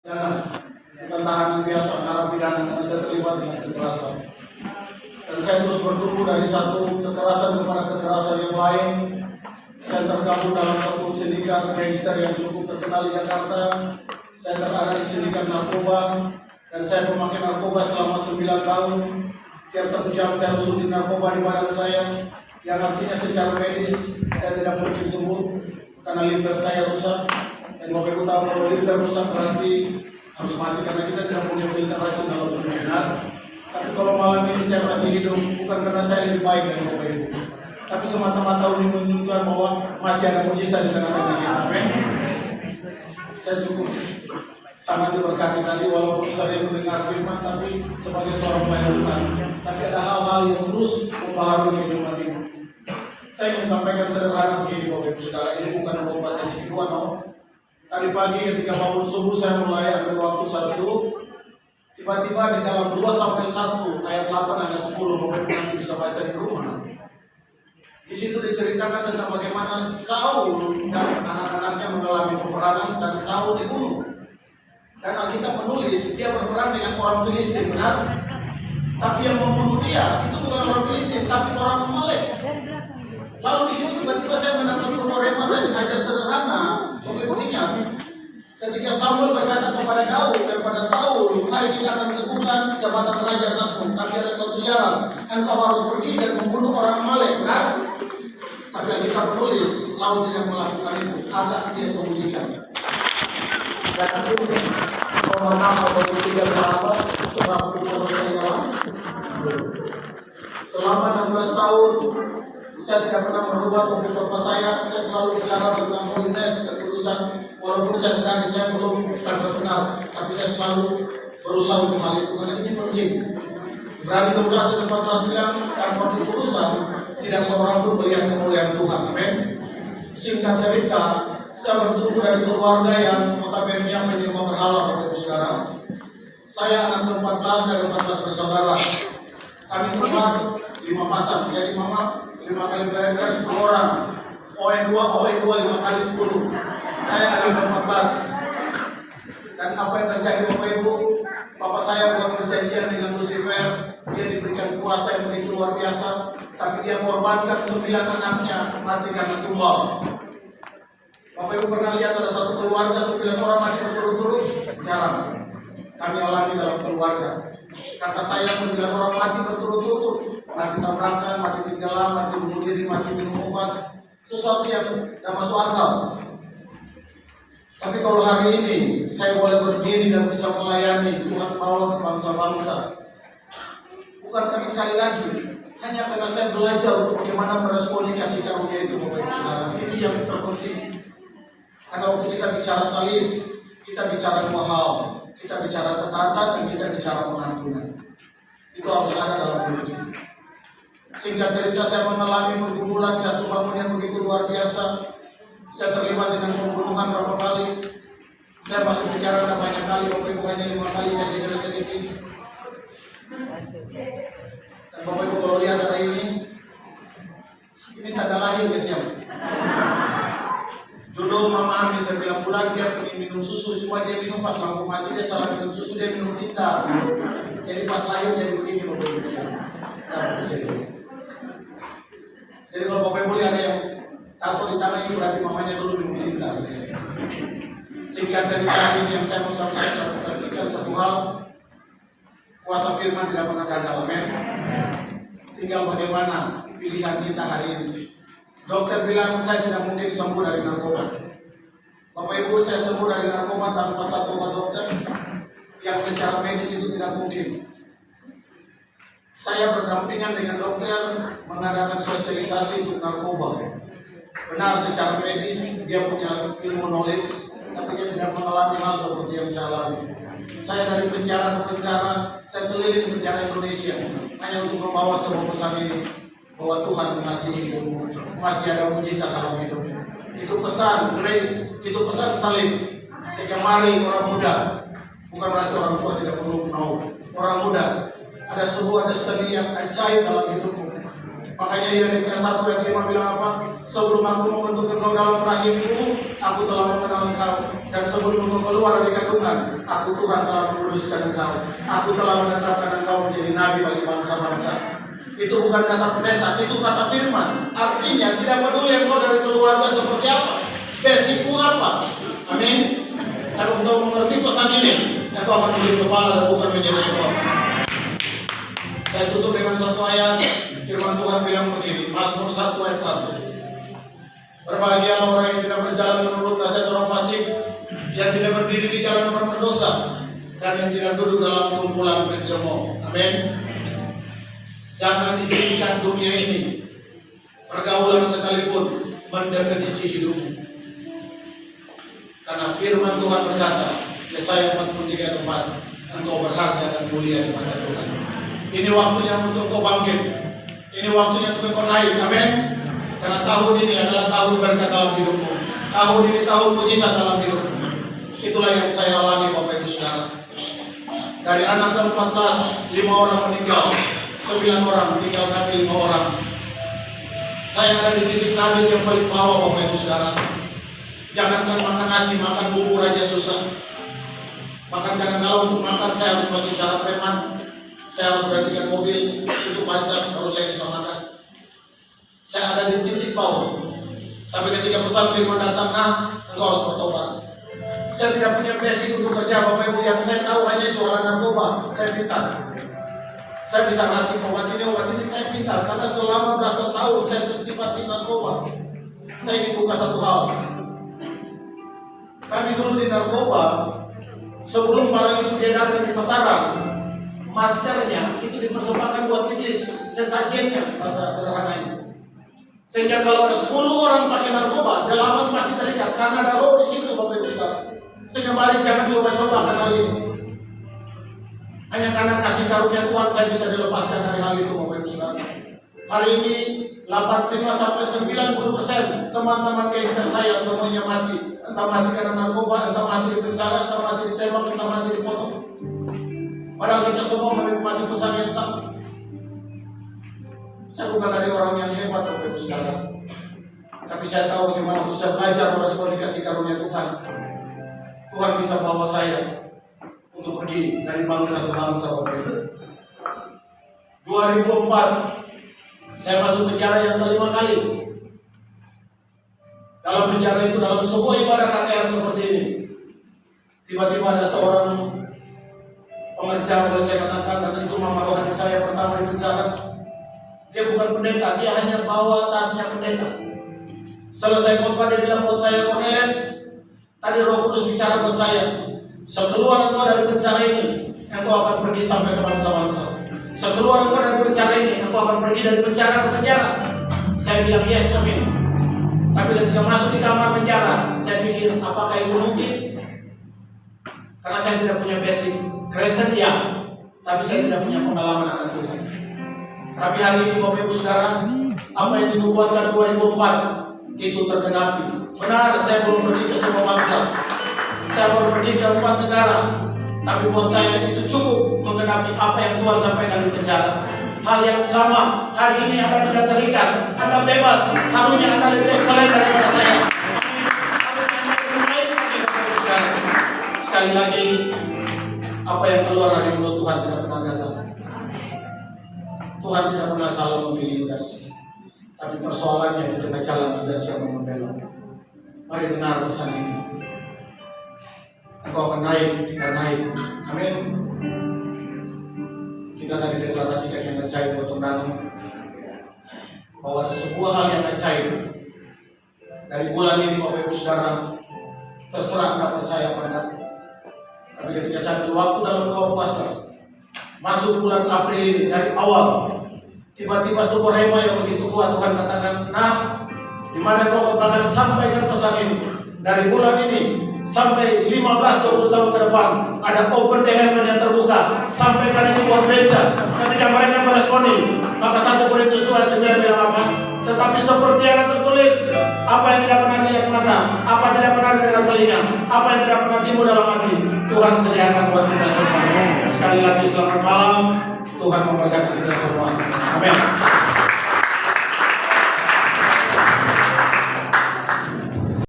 bukan tahanan biasa narapidana karena saya terlibat dengan kekerasan. Dan saya terus bertumbuh dari satu kekerasan kepada kekerasan yang lain. Saya tergabung dalam satu sindikat gangster yang cukup terkenal di Jakarta. Saya terada di sindikat narkoba dan saya pemakai narkoba selama 9 tahun. Tiap 1 jam saya harus suntik narkoba di badan saya, yang artinya secara medis saya tidak mungkin sembuh karena liver saya rusak. Dan Bapak Ibu tahu kalau liver rusak berarti harus mati karena kita tidak punya filter racun dalam tubuh benar. Tapi kalau malam ini saya masih hidup bukan karena saya lebih baik dari Bapak Ibu, tapi semata-mata ini menunjukkan bahwa masih ada mujizat di tengah-tengah kita. Amin. Saya cukup sangat diberkati tadi walaupun sering mendengar firman, tapi sebagai seorang pelayan Tuhan, tapi ada hal-hal yang terus membaharui kehidupan ini. Saya ingin sampaikan sederhana begini Bapak Ibu Saudara, ini bukan khotbah sesi kedua, no. Tadi pagi ketika bangun subuh saya mulai ambil waktu saat duduk. Tiba-tiba di dalam 2 sampai 1 ayat 8 ayat 10 Bapak Ibu nanti bisa baca di rumah. Di situ diceritakan tentang bagaimana Saul dan anak-anaknya mengalami peperangan dan Saul dibunuh. Dan Alkitab menulis dia berperang dengan orang Filistin, benar? Tapi yang membunuh dia itu bukan orang Filistin, tapi orang Amalek. Lalu di sini tiba-tiba saya mendapat sebuah rema, saya diajar sederhana. Bapak Ibu ingat, ketika Samuel berkata kepada Daud daripada Saul, mari kita akan teguhkan jabatan raja atasmu, tapi ada satu syarat, engkau harus pergi dan membunuh orang Amalek, benar? Tapi Alkitab menulis Saul tidak melakukan itu, agak dia sembunyikan. Dan aku mohon maaf kalau tidak berapa sebab itu saya selama 16 tahun saya tidak pernah merubah topik khotbah saya selalu bicara tentang holiness, kekudusan. Walaupun saya belum terkenal, tapi saya selalu berusaha untuk hal itu karena ini penting. Berani 12 dan 14 bilang tanpa kekudusan tidak seorang pun melihat kemuliaan Tuhan. Amin. Singkat cerita, saya bertumbuh dari keluarga yang notabene menyembah berhala, Bapak Ibu Saudara. Saya anak ke-14 dari 14 bersaudara. Kami keluar 5 pasang, jadi mama 5 kali belajar 10 orang. OE2 5 kali 10. Saya anak ke-14. Dan apa yang terjadi Bapak Ibu? Bapak saya buat perjanjian dengan Lucifer. Dia diberikan kuasa yang begitu luar biasa, tapi dia korbankan 9 anaknya mati karena tumbal. Bapak Ibu pernah lihat ada satu keluarga 9 orang mati berturut-turut? Jarang. Kami alami dalam keluarga. Kakak saya 9 orang mati berturut-turut, mati tabrakan, mati tenggelam, mati bunuh diri, mati minum obat. Sesuatu yang tidak masuk akal. Tapi kalau hari ini saya boleh berdiri dan bisa melayani Tuhan bawa ke bangsa-bangsa, bukan karena sekali lagi hanya karena saya belajar untuk bagaimana meresponi kasih karunia itu, Bapak Ibu Saudara. Ini yang terpenting. Karena waktu kita bicara salib, kita bicara 2 hal. Kita bicara ketaatan dan kita bicara pengampunan. Itu harus ada dalam diri kita. Singkat cerita, saya mengalami pergumulan jatuh bangun yang begitu luar biasa. Saya terlibat dengan pembunuhan berapa kali. Saya masuk penjara ada banyak kali, Bapak Ibu hanya 5 kali saya jadi residivis. Dan Bapak Ibu kalau lihat ada ini tanda lahir guys ya. Dulu mama ambil 9 bulan dia pengen minum susu, cuma dia minum pas lampu mati, dia salah minum susu, dia minum tinta. Jadi pas lahir jadi begini Bapak Ibu. Jadi kalau Bapak Ibu lihat ada yang tato di tangan ini berarti mamanya dulu minum tinta. Singkat cerita ini yang saya mau sampaikan satu hal, kuasa firman tidak pernah gagal, amin. Tinggal bagaimana pilihan kita hari ini. Dokter bilang saya tidak mungkin sembuh dari narkoba. Bapak Ibu, saya sembuh dari narkoba tanpa satu obat dokter yang secara medis itu tidak mungkin. Saya berdampingan dengan dokter mengadakan sosialisasi untuk narkoba. Benar secara medis dia punya ilmu knowledge, tapi dia tidak mengalami hal seperti yang saya alami. Saya dari penjara ke penjara, saya keliling penjara Indonesia hanya untuk membawa sebuah pesan ini, bahwa Tuhan mengasihi hidupmu, masih ada mujizat dalam hidup. Itu pesan grace, itu pesan salib. Jadi mari orang muda, bukan berarti orang tua tidak perlu mau. Orang muda, ada sebuah destiny yang ajaib dalam hidupmu. Makanya Yeremia 1 ayat 5 bilang apa? Sebelum aku membentuk engkau dalam rahimku, aku telah mengenal engkau. Dan sebelum engkau keluar dari kandungan, aku Tuhan telah menguduskan engkau. Aku telah menetapkan engkau menjadi nabi bagi bangsa-bangsa. Itu bukan kata pendeta, itu kata firman. Artinya tidak peduli engkau dari keluarga seperti apa, basicmu apa. Amin. Tapi untuk mengerti pesan ini, engkau akan menjadi kepala dan bukan menjadi ekor. Saya tutup dengan satu ayat. Firman Tuhan bilang begini, Mazmur 1 ayat 1. Berbahagialah orang yang tidak berjalan menurut nasihat orang fasik, yang tidak berdiri di jalan orang berdosa, dan yang tidak duduk dalam kumpulan pencemooh. Amin. Jangan dijadikan dunia ini, pergaulan sekalipun, mendefinisi hidupmu. Karena firman Tuhan berkata, Yesaya 43 tempat, engkau berharga dan mulia di mata Tuhan. Ini waktunya untuk engkau bangkit. Ini waktunya untuk engkau naik. Amin. Karena tahun ini adalah tahun berkat dalam hidupmu. Tahun ini tahun mujizat dalam hidupmu. Itulah yang saya alami Bapak Ibu Saudara. Dari anak ke-14, 5 orang meninggal, 9 orang tinggal kami 5 orang. Saya ada di titik nadir yang paling bawah Bapak Ibu Saudara. Jangankan makan nasi, makan bubur aja susah. Makan kadang-kala untuk makan saya harus pakai cara preman. Saya harus berhentikan mobil, itu pajak, baru saya bisa makan. Saya ada di titik bawah. Tapi ketika pesan firman datang, engkau harus bertobat. Saya tidak punya basic untuk kerja Bapak Ibu. Yang saya tahu hanya jualan narkoba. Saya pintar. Saya bisa ngasih obat ini saya pintar. Karena selama belasan tahun saya terlibat di narkoba. Saya ingin buka satu hal. Kami dulu di narkoba, sebelum barang itu diedarkan di pasaran, masternya itu dipersembahkan buat iblis, sesajennya bahasa sederhananya. Sehingga kalau ada 10 orang pakai narkoba, 8 pasti terikat karena ada roh di situ Bapak Ibu Saudara. Sehingga mari jangan coba-coba akan hal ini. Hanya karena kasih karunia Tuhan saya bisa dilepaskan dari hal itu Bapak Ibu Saudara. Hari ini 85-90% teman-teman gangster saya semuanya mati. Entah mati karena narkoba, entah mati di penjara, entah mati ditembak, entah mati dipotong. Padahal kita semua menikmati pesan yang sama. Saya bukan dari orang yang hebat Bapak Ibu Saudara, tapi saya tahu bagaimana untuk saya belajar merespon dikasih karunia Tuhan. Tuhan bisa bawa saya untuk pergi dari bangsa ke bangsa Bapak Ibu. 2004 saya masuk penjara yang kelima kali. Dalam penjara itu, dalam sebuah ibadah KKR seperti ini, tiba-tiba ada seorang pengerja, boleh saya katakan, dan itu mama rohani saya pertama di penjara. Dia bukan pendeta, dia hanya bawa tasnya pendeta. Selesai khotbah dia bilang buat saya, Cornelis, tadi Roh Kudus bicara buat saya, sekeluar engkau dari penjara ini, engkau akan pergi sampai ke bangsa-bangsa. Sekeluar engkau dari penjara ini, engkau akan pergi dari penjara ke penjara. Saya bilang yes, amin. Tapi ketika masuk di kamar penjara, saya pikir apakah itu mungkin? Karena saya tidak punya basic Kristen ya, tapi saya tidak punya pengalaman akan Tuhan. Tapi hari ini Bapak Ibu Saudara, apa yang dinubuatkan 2004 itu tergenapi. Benar, saya belum pergi ke semua bangsa, saya baru pergi ke 4 negara, tapi buat saya itu cukup menggenapi apa yang Tuhan sampaikan di penjara. Hal yang sama, hari ini Anda tidak terikat, Anda bebas, harunya Anda lebih excellent daripada saya. Sekali lagi, apa yang keluar dari mulut Tuhan tidak pernah gagal. Tuhan tidak pernah salah memilih Yudas, tapi persoalannya di tengah jalan Yudas yang membelok. Mari dengar pesan ini. Engkau akan naik dan naik. Amin. Kita tadi deklarasikan yang ajaib buat Tondano, bahwa ada sebuah hal yang ajaib dari bulan ini Bapak Ibu Saudara. Terserah Anda percaya apa enggak. Tapi ketika saya ambil waktu dalam doa puasa, masuk bulan April ini, dari awal tiba-tiba sebuah rema yang begitu kuat. Tuhan katakan, nah, di mana kau bahkan sampaikan pesan ini dari bulan ini sampai 15-20 tahun ke depan, ada open the heaven yang terbuka. Sampaikan itu buat gereja. Ketika mereka meresponi, maka 1 Korintus 2 ayat 9 bilang apa? Tetapi seperti yang tertulis, apa yang tidak pernah dilihat mata, apa yang tidak pernah didengar telinga, apa yang tidak pernah timbul dalam hati, Tuhan sediakan buat kita semua. Sekali lagi selamat malam, Tuhan memberkati kita semua. Amin.